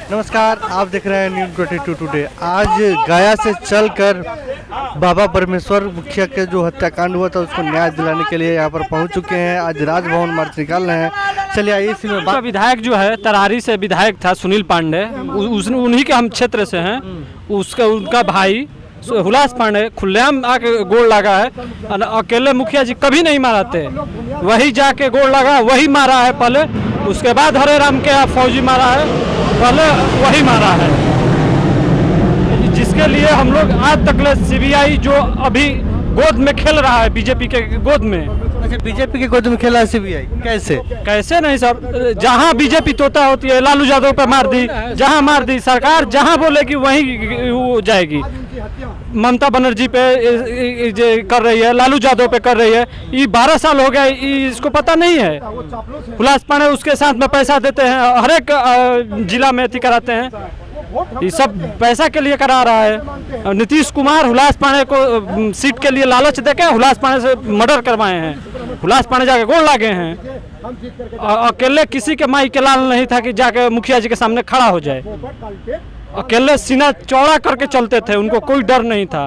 नमस्कार, आप देख रहे हैं न्यूज़ 22 टुडे। आज गया से चलकर बाबा परमेश्वर मुखिया के जो हत्याकांड हुआ था उसको न्याय दिलाने के लिए यहाँ पर पहुँच चुके हैं। आज राजभवन मार्च निकाल रहे हैं। चलिए आइए इसी में बात। विधायक जो है तरारी से विधायक था सुनील पांडे, उन्हीं के हम क्षेत्र से हैं। उनका भाई हुलास पांडे खुलेआम आके गोल लगा है। अकेले मुखिया जी कभी नहीं माराते, वही जाके गोल लगा, वही मारा है पहले, उसके बाद हरे राम के फौजी मारा है, पहले वही मारा है। जिसके लिए हम लोग आज तक सीबीआई जो अभी गोद में खेल रहा है, बीजेपी के गोद में। अच्छा, बीजेपी के गोद में खेला है सीबीआई? कैसे नहीं सर, जहाँ बीजेपी तोता होती है लालू यादव पे मार दी, जहाँ मार दी सरकार, जहाँ बोलेगी वहीं वो जाएगी। ममता बनर्जी पे कर रही है, लालू यादव पे कर रही है। ये 12 साल हो गए, इसको पता नहीं है। हुलास पांडे उसके साथ में पैसा देते हैं, हर एक जिला में अति कराते हैं, ये सब पैसा के लिए करा रहा है। नीतीश कुमार हुलास पांडे को सीट के लिए लालच देके हुलास पांडे से मर्डर करवाए हैं। हुलास पांडे जाके गोल लागे हैं। अकेले किसी के माई के लाल नहीं था कि जाके मुखिया जी के सामने खड़ा हो जाए। अकेले सीना चौड़ा करके चलते थे, उनको कोई डर नहीं था।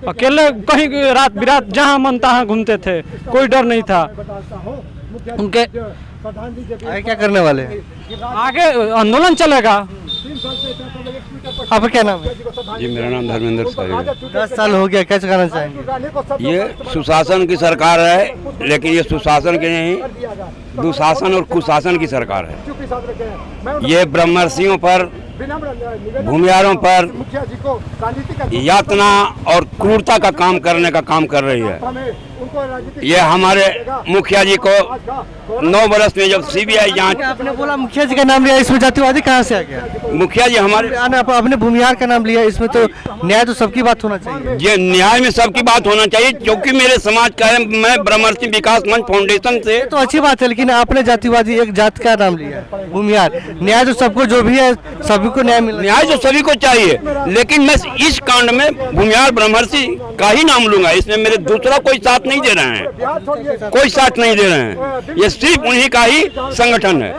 अकेले कहीं रात बिरात जहां मन तहां घूमते थे, कोई डर नहीं था उनके। आगे क्या करने वाले हैं? आगे आंदोलन चलेगा। आपका क्या नाम है? जी, मेरा नाम धर्मेंद्र सर है। 10 साल हो गया, क्या कहना चाहेंगे? ये सुशासन की सरकार है, लेकिन ये सुशासन की नहीं, दुशासन और कुशासन की सरकार है। ये ब्रह्मर्षियों पर, भूमियारों पर यातना और क्रूरता का काम करने का काम कर रही है। ये हमारे मुखिया जी को 9 वर्ष में जब सीबीआई जांच। आपने बोला मुखिया जी का नाम लिया, इसमें जातिवादी कहाँ से आ गया? मुखिया जी हमारे, आपने भूमिहार का नाम लिया, इसमें तो न्याय तो सबकी बात होना चाहिए। ये न्याय में सबकी बात होना चाहिए, क्योंकि मेरे समाज का है। मैं ब्रह्मर्षि विकास मंच फाउंडेशन से। तो अच्छी बात है, लेकिन आपने जातिवादी एक जात का नाम लिया, भूमिहार। न्याय तो सबको, जो भी है सभी को न्याय मिलना। न्याय तो सभी को चाहिए, लेकिन मैं इस कांड में भूमिहार ब्रह्मर्षि का ही नाम लूंगा। इसमें मेरे दूसरा कोई साथ नहीं दे रहे हैं, कोई साथ नहीं दे रहे हैं। ये सिर्फ उन्हीं का ही संगठन है,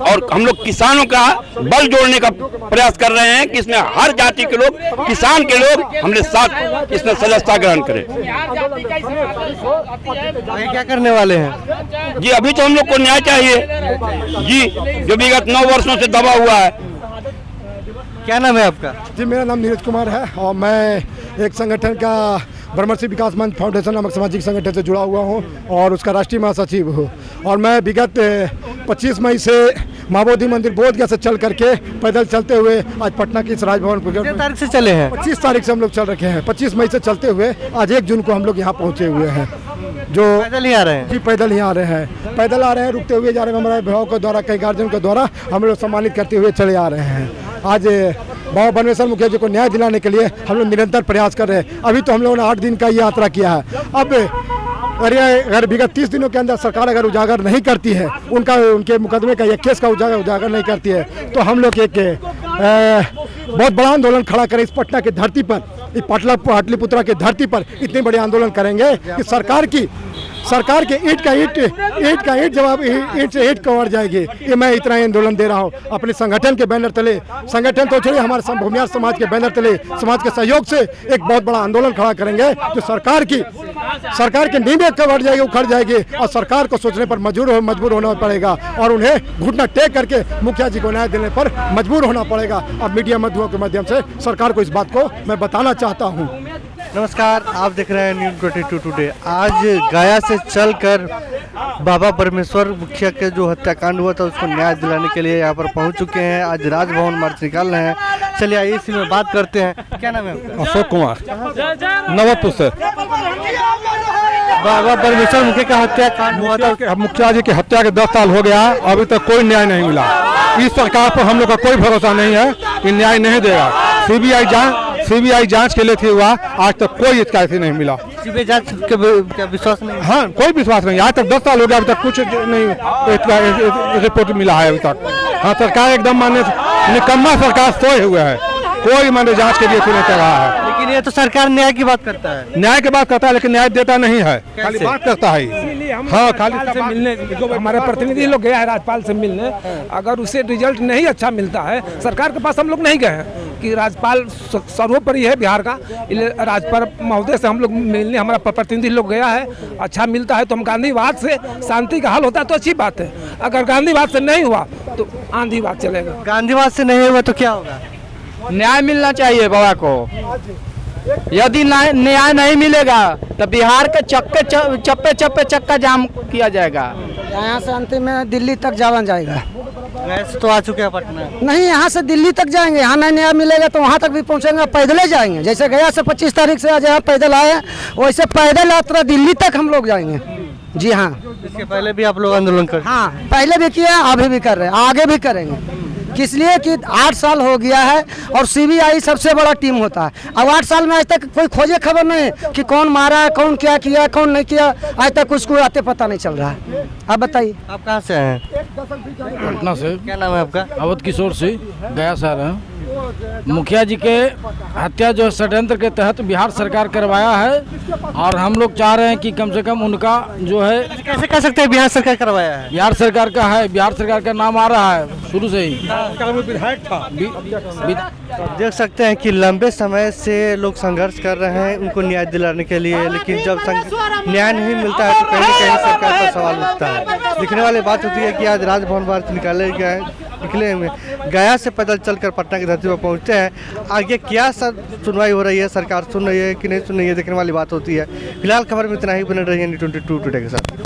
और हम लोग किसानों का बल जोड़ने का प्रयास कर रहे हैं कि इसमें हर जाति के लोग, किसान के लोग हमने साथ इसमें सदस्यता ग्रहण करें। आगे क्या करने वाले हैं? जी, अभी तो हम लोग को न्याय चाहिए जी, जो विगत 9 वर्षों से दबा हुआ है। क्या नाम है आपका? जी, मेरा नाम नीरज कुमार है और मैं एक संगठन का ब्रह्मर्षि विकास मंच फाउंडेशन नामक सामाजिक संगठन से जुड़ा हुआ हूं और उसका राष्ट्रीय महासचिव हूं। और मैं विगत 25 मई से महाबोधि मंदिर बोधगया से चल करके पैदल चलते हुए आज पटना की इस राजभवन को। 25 तारीख से चले हैं? 25 तारीख से हम लोग चल रखे हैं। 25 मई से चलते हुए आज 1 जून को हम लोग यहाँ पहुँचे हुए हैं। जो पैदल ही आ रहे हैं? जी, पैदल ही आ रहे हैं, पैदल आ रहे हैं, रुकते हुए जा रहे हैं। हमारे अभिभावकों के द्वारा, कई गार्जियन के द्वारा हम लोग सम्मानित करते हुए चले आ रहे हैं। आज बाबा परमेश्वर मुखिया जी को न्याय दिलाने के लिए हम लोग निरंतर प्रयास कर रहे हैं। अभी तो हम लोगों ने 8 दिन का यात्रा किया है। अब अगर विगत 30 दिनों के अंदर सरकार अगर उजागर नहीं करती है, उनके मुकदमे का, एक केस का उजागर नहीं करती है, तो हम लोग एक बहुत बड़ा आंदोलन खड़ा करें इस पटना की धरती पर, इस पाटलिपुत्रा की धरती पर इतने बड़े आंदोलन करेंगे कि सरकार के ईंट का ईंट जवाब ईंट से ईंट कवर जाएगी। ये मैं इतना ही आंदोलन दे रहा हूँ अपने संगठन के बैनर तले। संगठन तो छोड़िए, हमारे भूमिहार समाज के बैनर तले समाज के सहयोग से एक बहुत बड़ा आंदोलन खड़ा करेंगे, जो सरकार की नींवें कवर जाएगी, उखड़ जाएगी, और सरकार को सोचने पर मजबूर होना पड़ेगा, और उन्हें घुटना टेक करके मुखिया जी को न्याय देने पर मजबूर होना पड़ेगा। अब मीडिया माध्यमों के माध्यम से सरकार को इस बात को मैं बताना चाहता हूँ। नमस्कार, आप देख रहे हैं न्यूज़ 22 टुडे। आज गया से चलकर बाबा परमेश्वर मुखिया के जो हत्याकांड हुआ था उसको न्याय दिलाने के लिए यहाँ पर पहुँच चुके हैं। आज राजभवन मार्च निकाल रहे हैं। चलिए आइए इसी में बात करते हैं। क्या नाम है आपका? अशोक कुमार, नवतपुर से। बाबा परमेश्वर मुखिया का हत्याकांड हुआ था, मुखिया जी की हत्या के 10 साल हो गया, अभी तक कोई न्याय नहीं मिला। इस सरकार पर हम लोग का कोई भरोसा नहीं है कि न्याय नहीं देगा। सीबीआई जांच के लिए थी हुआ, आज तक कोई इसका ऐसे नहीं मिला। सीबीआई जांच के विश्वास नहीं? हाँ, कोई विश्वास नहीं। आज तक 10 साल हो गया, अभी तक कुछ नहीं रिपोर्ट मिला है अभी तक। हाँ, सरकार एकदम माने निकम्मा सरकार सोए हुए है, कोई माने जांच के लिए नहीं कर रहा है। लेकिन लेकिन ये तो सरकार न्याय की बात करता है। न्याय की बात करता है लेकिन न्याय देता नहीं है, खाली बात करता है। हाँ, खाली से मिलने हमारे प्रतिनिधि लोग गया है राज्यपाल से मिलने, अगर उसे रिजल्ट नहीं अच्छा मिलता है, सरकार के पास हम लोग नहीं गए हैं कि राज्यपाल सर्वोपरि है बिहार का, राज्यपाल महोदय से हम लोग मिलने हमारा प्रतिनिधि लोग गया है। अच्छा मिलता है तो हम गांधीवाद से शांति का हल होता है तो अच्छी बात है, अगर गांधीवाद से नहीं हुआ तो आंधीवाद चलेगा। गांधीवाद से नहीं हुआ तो क्या होगा? न्याय मिलना चाहिए बाबा को। यदि न्याय नहीं मिलेगा तो बिहार के चप्पे चप्पे चक्का जाम किया जाएगा। यहाँ से अंतिम में दिल्ली तक जावन जाएगा। वैसे तो आ चुके हैं पटना। नहीं, यहाँ से दिल्ली तक जाएंगे, यहाँ नहीं न्याय मिलेगा तो वहाँ तक भी पहुँचेंगे, पैदल जाएंगे। जैसे गया से 25 तारीख से आज यहाँ पैदल आए, वैसे पैदल यात्रा दिल्ली तक हम लोग जाएंगे। जी हाँ, इसके पहले भी आप लोग आंदोलन कर? हाँ, पहले भी किया, अभी भी कर रहे हैं, आगे भी करेंगे। किस लिए कि 8 साल हो गया है और सीबीआई सबसे बड़ा टीम होता है। अब 8 साल में आज तक कोई खोजे खबर नहीं कि कौन मारा है, कौन क्या किया, कौन नहीं किया, आज तक कुछ को आते पता नहीं चल रहा है। आप बताइए, आप कहाँ से हैं? पटना से। क्या नाम है आपका? अवध किशोर से गया सर हैं। मुखिया जी के हत्या जो षड्यंत्र के तहत बिहार सरकार करवाया है और हम लोग चाह रहे हैं कि कम से कम उनका जो है, कैसे कह सकते हैं बिहार सरकार करवाया है? बिहार सरकार का है, बिहार सरकार का नाम आ रहा है शुरू से ही। विधायक था। देख सकते हैं कि लंबे समय से लोग संघर्ष कर रहे हैं उनको न्याय दिलाने के लिए, लेकिन जब न्याय नहीं मिलता है तो कहीं न कहीं सरकार पर सवाल उठता है। दिखने वाली बात होती है कि आज राजभवन बाहर निकले हुए गया से पैदल चलकर पटना की धरती पर पहुंचते हैं। आगे क्या सुनवाई हो रही है, सरकार सुन रही है कि नहीं सुन रही है, देखने वाली बात होती है। फिलहाल खबर में इतना ही, बने रहिए N22 टुडे के साथ।